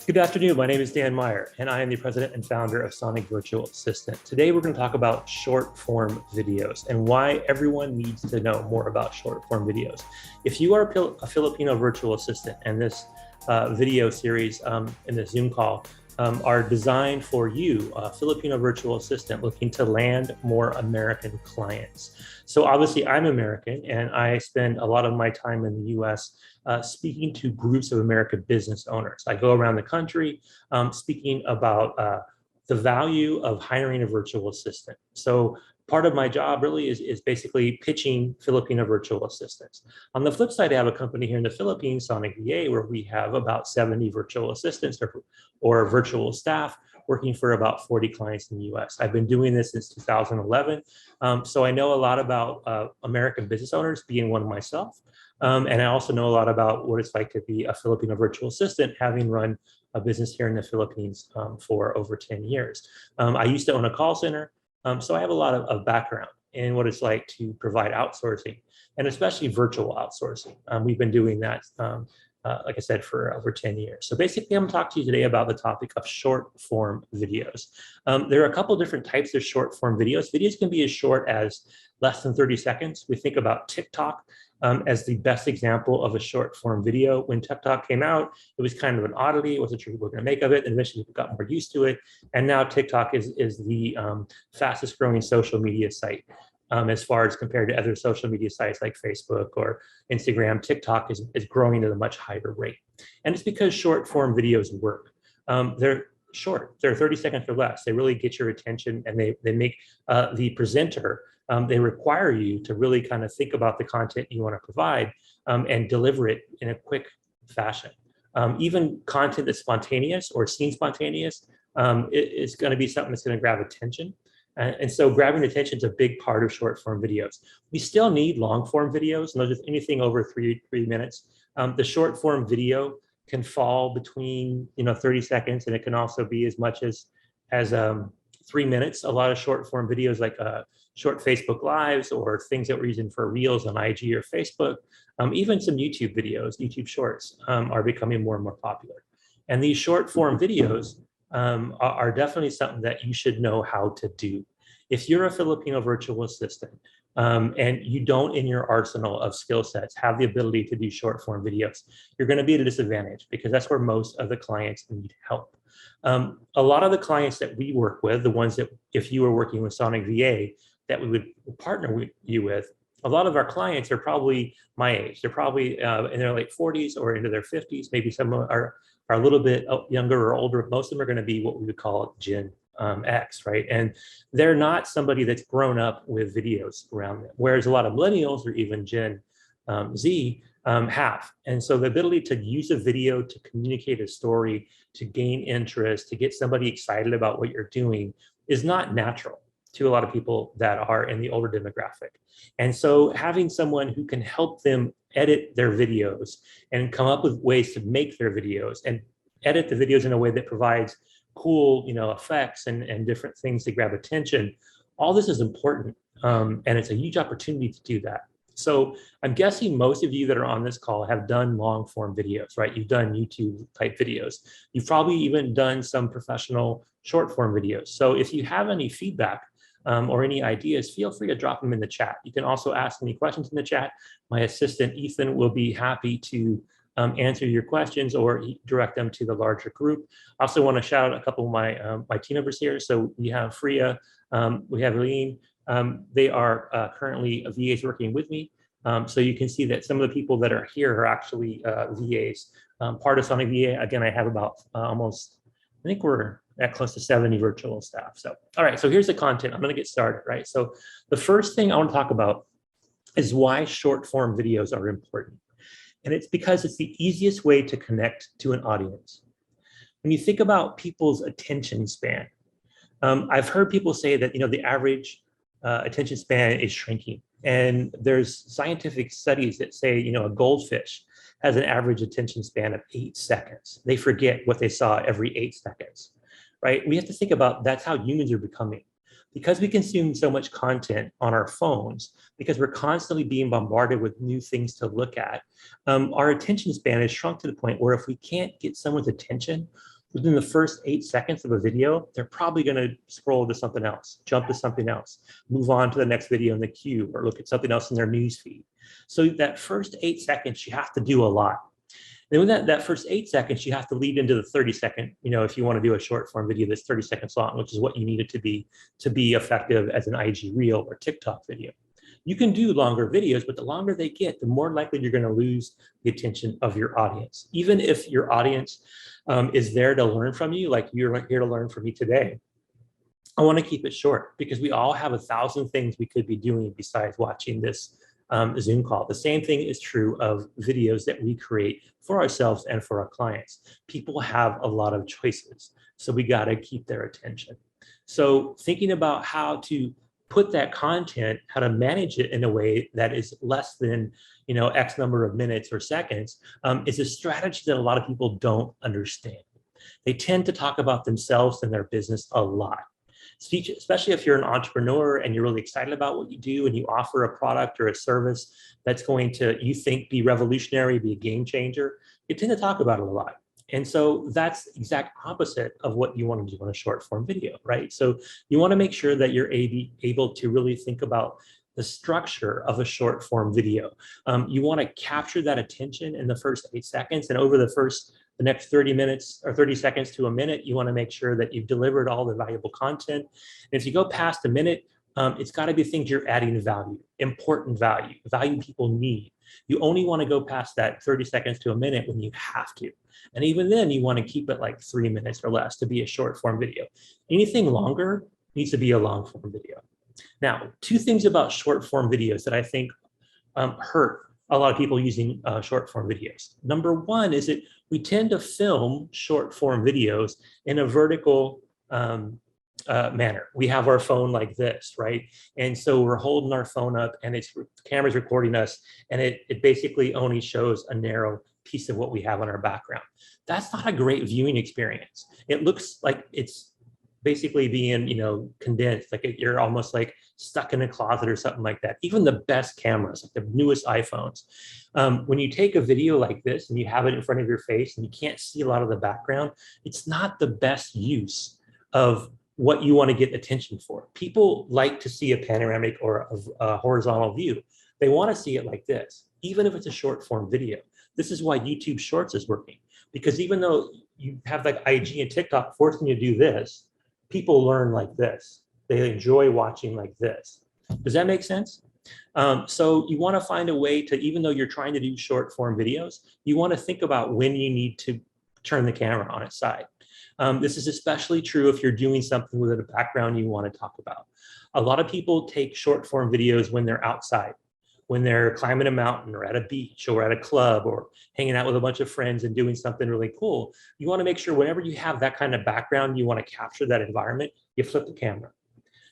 Good afternoon. My name is Dan Meyer, and I am the president and founder of Sonic Virtual Assistant. Today, we're going to talk about short form videos and why everyone needs to know more about short form videos. If you are a Filipino virtual assistant, and this video series in the Zoom call are designed for you, a Filipino virtual assistant looking to land more American clients. So obviously I'm American and I spend a lot of my time in the US speaking to groups of American business owners. I go around the country speaking about the value of hiring a virtual assistant. So part of my job really is basically pitching Filipino virtual assistants. On the flip side, I have a company here in the Philippines, Sonic VA, where we have about 70 virtual assistants or virtual staff working for about 40 clients in the US. I've been doing this since 2011. So I know a lot about American business owners, being one myself. And I also know a lot about what it's like to be a Filipino virtual assistant, having run a business here in the Philippines for over 10 years. I used to own a call center. So I have a lot of background in what it's like to provide outsourcing, and especially virtual outsourcing. We've been doing that, like I said, for over 10 years. So basically, I'm going to talk to you today about the topic of short form videos. There are a couple of different types of short form videos. Videos can be as short as less than 30 seconds. We think about TikTok as the best example of a short form video. When TikTok came out, it was kind of an oddity. It wasn't sure what we were going to make of it. And eventually people got more used to it. And now TikTok is the fastest growing social media site. As far as compared to other social media sites like Facebook or Instagram, TikTok is growing at a much higher rate. And it's because short form videos work. They're short, they're 30 seconds or less. They really get your attention, and they make the presenter, they require you to really kind of think about the content you want to provide and deliver it in a quick fashion. Even content that's spontaneous or seems spontaneous is going to be something that's going to grab attention. And so grabbing attention is a big part of short form videos. We still need long form videos, and those are anything over three minutes. The short form video can fall between 30 seconds, and it can also be as much as 3 minutes. A lot of short form videos like short Facebook lives or things that we're using for reels on IG or Facebook, even some YouTube videos, YouTube shorts are becoming more and more popular. And these short form videos are definitely something that you should know how to do. If you're a Filipino virtual assistant and you don't in your arsenal of skill sets have the ability to do short form videos, you're going to be at a disadvantage because that's where most of the clients need help. A lot of the clients that we work with, the ones that if you were working with Sonic VA, that we would partner with you with, a lot of our clients are probably my age. They're probably in their late 40s or into their 50s. Maybe some are a little bit younger or older. Most of them are going to be what we would call Gen X, right? And they're not somebody that's grown up with videos around them, whereas a lot of millennials or even Gen Z have. And so the ability to use a video to communicate a story, to gain interest, to get somebody excited about what you're doing is not natural to a lot of people that are in the older demographic. And so having someone who can help them edit their videos and come up with ways to make their videos and edit the videos in a way that provides cool, effects and different things to grab attention, all this is important. And it's a huge opportunity to do that. So I'm guessing most of you that are on this call have done long form videos, right? You've done YouTube type videos. You've probably even done some professional short form videos. So if you have any feedback or any ideas, feel free to drop them in the chat. You can also ask any questions in the chat. My assistant, Ethan, will be happy to answer your questions or direct them to the larger group. I also want to shout out a couple of my team members here. So we have Freya, we have Lean. They are currently VAs working with me. So you can see that some of the people that are here are actually VAs. Part of Sonic VA, again, I have about almost, I think we're at close to 70 virtual staff. So, all right, so here's the content. I'm going to get started, right? So the first thing I want to talk about is why short form videos are important. And it's because it's the easiest way to connect to an audience. When you think about people's attention span, I've heard people say that, the average attention span is shrinking. And there's scientific studies that say, a goldfish has an average attention span of 8 seconds. They forget what they saw every 8 seconds, right? We have to think about that's how humans are becoming. Because we consume so much content on our phones, because we're constantly being bombarded with new things to look at, our attention span is shrunk to the point where if we can't get someone's attention within the first 8 seconds of a video, they're probably going to scroll to something else, jump to something else, move on to the next video in the queue, or look at something else in their news feed. So that first 8 seconds, you have to do a lot. Then with that first 8 seconds, you have to lead into the 30-second, if you want to do a short form video that's 30 seconds long, which is what you need it to be effective as an IG reel or TikTok video. You can do longer videos, but the longer they get, the more likely you're going to lose the attention of your audience. Even if your audience is there to learn from you, like you're here to learn from me today, I want to keep it short because we all have 1,000 things we could be doing besides watching this Zoom call. The same thing is true of videos that we create for ourselves and for our clients. People have a lot of choices, so we got to keep their attention. So thinking about how to put that content, how to manage it in a way that is less than X number of minutes or seconds is a strategy that a lot of people don't understand. They tend to talk about themselves and their business a lot. Especially if you're an entrepreneur and you're really excited about what you do and you offer a product or a service that's going to, you think, be revolutionary, be a game changer, you tend to talk about it a lot. And so that's the exact opposite of what you want to do on a short form video, right? So you want to make sure that you're able to really think about the structure of a short form video. You want to capture that attention in the first 8 seconds, and over the next 30 minutes or 30 seconds to a minute, you want to make sure that you've delivered all the valuable content. And if you go past a minute, it's got to be things you're adding value, important value people need. You only want to go past that 30 seconds to a minute when you have to. And even then, you want to keep it like 3 minutes or less to be a short form video. Anything longer needs to be a long form video. Now, 2 things about short form videos that I think hurt a lot of people using short form videos. Number 1 is that we tend to film short form videos in a vertical manner. We have our phone like this, right? And so we're holding our phone up and the camera's recording us, and it basically only shows a narrow piece of what we have on our background. That's not a great viewing experience. It looks like it's basically being, condensed, like you're almost like stuck in a closet or something like that. Even the best cameras, like the newest iPhones, when you take a video like this and you have it in front of your face and you can't see a lot of the background, it's not the best use of what you want to get attention for. People like to see a panoramic or a horizontal view. They want to see it like this, even if it's a short form video. This is why YouTube Shorts is working, because even though you have like IG and TikTok forcing you to do this, people learn like this. They enjoy watching like this. Does that make sense? So you want to find a way to, even though you're trying to do short form videos, you want to think about when you need to turn the camera on its side. This is especially true if you're doing something with a background you want to talk about. A lot of people take short form videos when they're outside, when they're climbing a mountain or at a beach or at a club or hanging out with a bunch of friends and doing something really cool. You want to make sure whenever you have that kind of background, you want to capture that environment, you flip the camera.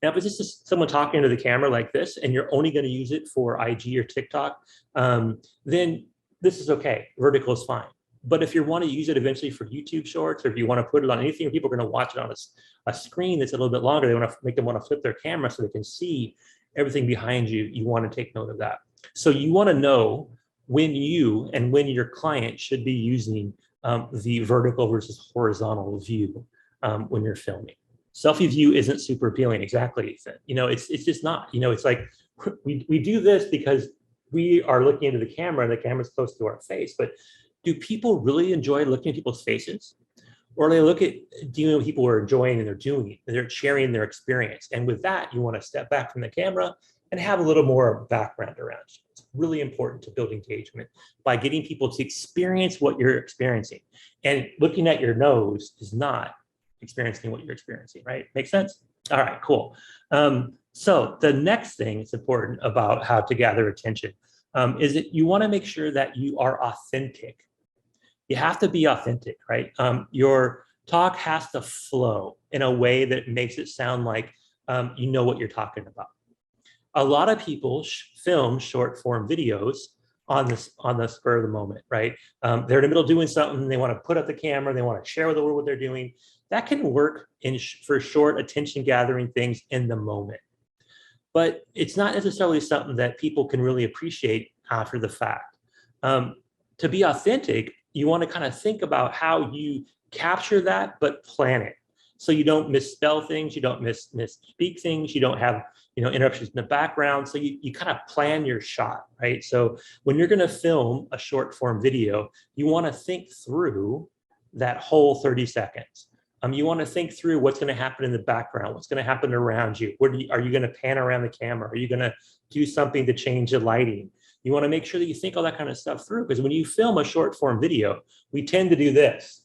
Now, if it's just someone talking to the camera like this, and you're only going to use it for IG or TikTok, then this is okay. Vertical is fine. But if you want to use it eventually for YouTube Shorts, or if you want to put it on anything where people are going to watch it on a screen that's a little bit longer, they want to make them want to flip their camera so they can see everything behind you. You want to take note of that. So you want to know when you and when your client should be using the vertical versus horizontal view when you're filming. Selfie view isn't super appealing, exactly, Ethan. It's just not. It's like we do this because we are looking into the camera and the camera's close to our face. But do people really enjoy looking at people's faces? Or they look at dealing with people who are enjoying and they're doing it, they're sharing their experience. And with that, you want to step back from the camera and have a little more background around you. It's really important to build engagement by getting people to experience what you're experiencing. And looking at your nose is not experiencing what you're experiencing, right? Make sense? All right, cool. So the next thing that's important about how to gather attention is that you want to make sure that you are authentic. You have to be authentic, right? Your talk has to flow in a way that makes it sound like you know what you're talking about. A lot of people film short form videos on the spur of the moment, right? They're in the middle of doing something, they want to put up the camera, they want to share with the world what they're doing. That can work for short attention gathering things in the moment. But it's not necessarily something that people can really appreciate after the fact. To be authentic, you want to kind of think about how you capture that, but plan it. So you don't misspell things, you don't misspeak things, you don't have interruptions in the background. So you kind of plan your shot, right? So when you're going to film a short form video, you want to think through that whole 30 seconds. You want to think through what's going to happen in the background, what's going to happen around you. Are you going to pan around the camera? Are you going to do something to change the lighting? You want to make sure that you think all that kind of stuff through, because when you film a short form video, we tend to do this.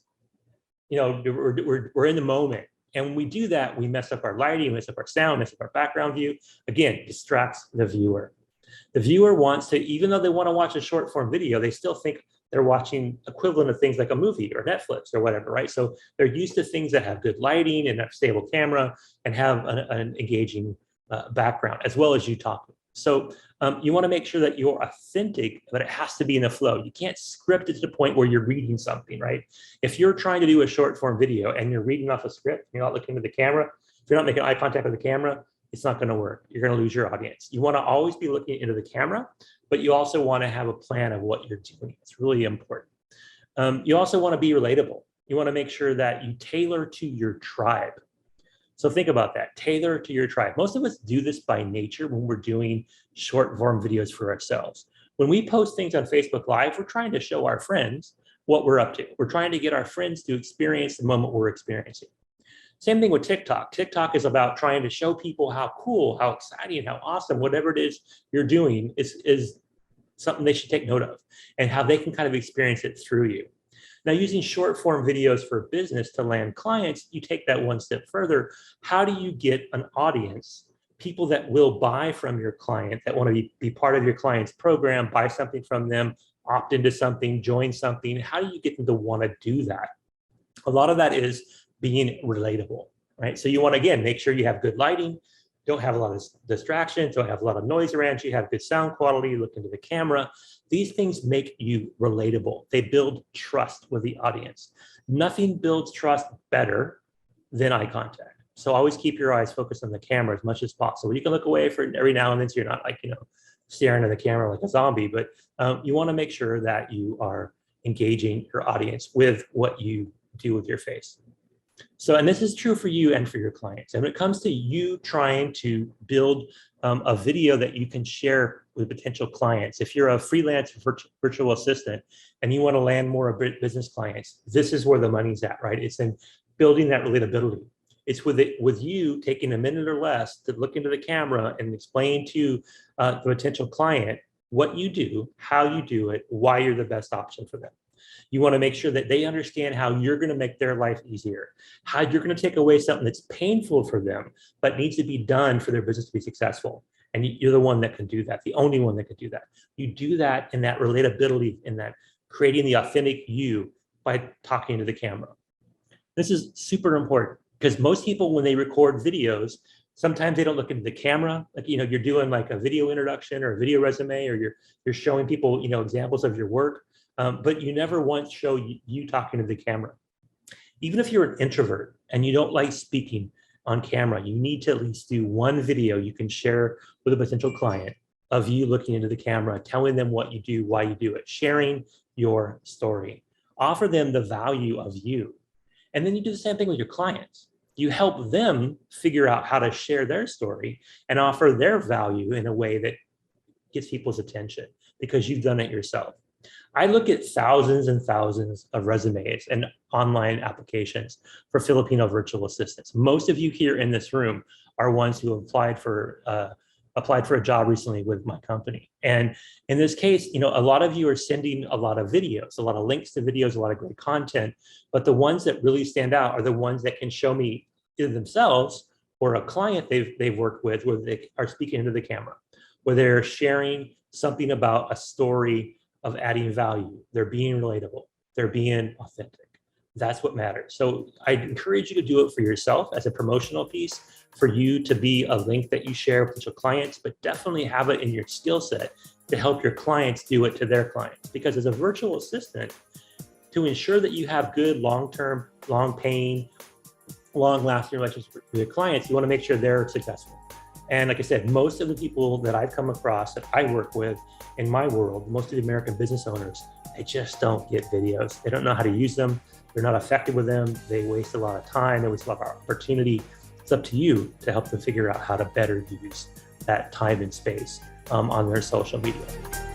We're in the moment. And when we do that, we mess up our lighting, mess up our sound, mess up our background view. Again, distracts the viewer. The viewer wants to, even though they want to watch a short form video, they still think they're watching equivalent of things like a movie or Netflix or whatever, right? So they're used to things that have good lighting and a stable camera and have an engaging background, as well as you talking. So you want to make sure that you're authentic, but it has to be in the flow. You can't script it to the point where you're reading something, right? If you're trying to do a short form video and you're reading off a script, you're not looking at the camera, if you're not making eye contact with the camera, it's not going to work. You're going to lose your audience. You want to always be looking into the camera, but you also want to have a plan of what you're doing. It's really important. You also want to be relatable. You want to make sure that you tailor to your tribe. So think about that, tailor to your tribe. Most of us do this by nature when we're doing short form videos for ourselves. When we post things on Facebook Live, we're trying to show our friends what we're up to. We're trying to get our friends to experience the moment we're experiencing. Same thing with TikTok. TikTok is about trying to show people how cool, how exciting, how awesome, whatever it is you're doing is something they should take note of, and how they can kind of experience it through you. Now, using short form videos for business to land clients, you take that one step further. How do you get an audience, people that will buy from your client, that want to be part of your client's program, buy something from them, opt into something, join something? How do you get them to want to do that? A lot of that is being relatable, right? So you want to, again, make sure you have good lighting, don't have a lot of distractions, don't have a lot of noise around you, have good sound quality, look into the camera. These things make you relatable. They build trust with the audience. Nothing builds trust better than eye contact. So always keep your eyes focused on the camera as much as possible. You can look away for every now and then, so you're not like, staring at the camera like a zombie, but you want to make sure that you are engaging your audience with what you do with your face. So, and this is true for you and for your clients. And when it comes to you trying to build a video that you can share with potential clients, if you're a freelance virtual assistant and you want to land more business clients, this is where the money's at, right? It's in building that relatability. It's with you taking a minute or less to look into the camera and explain to the potential client what you do, how you do it, why you're the best option for them. You want to make sure that they understand how you're going to make their life easier, how you're going to take away something that's painful for them, but needs to be done for their business to be successful. And you're the one that can do that, the only one that can do that. You do that in that relatability, in that creating the authentic you by talking to the camera. This is super important because most people, when they record videos, sometimes they don't look into the camera. Like, you're doing like a video introduction or a video resume, or you're showing people, examples of your work. But you never once show you talking to the camera. Even if you're an introvert and you don't like speaking on camera, you need to at least do one video you can share with a potential client of you looking into the camera, telling them what you do, why you do it, sharing your story. Offer them the value of you. And then you do the same thing with your clients. You help them figure out how to share their story and offer their value in a way that gets people's attention because you've done it yourself. I look at thousands and thousands of resumes and online applications for Filipino virtual assistants. Most of you here in this room are ones who applied for a job recently with my company. And in this case, a lot of you are sending a lot of videos, a lot of links to videos, a lot of great content. But the ones that really stand out are the ones that can show me either themselves or a client they've worked with, where they are speaking into the camera, where they're sharing something about a story of adding value. They're being relatable. They're being authentic. That's what matters. So I encourage you to do it for yourself as a promotional piece, for you to be a link that you share with your clients, but definitely have it in your skill set to help your clients do it to their clients. Because as a virtual assistant, to ensure that you have good long-term, long-paying, long-lasting relationships with your clients, you want to make sure they're successful. And like I said, most of the people that I've come across that I work with in my world, most of the American business owners they just don't get videos. They don't know how to use them. They're not effective with them. They waste a lot of time. They waste a lot of opportunity. It's up to you to help them figure out how to better use that time and space on their social media.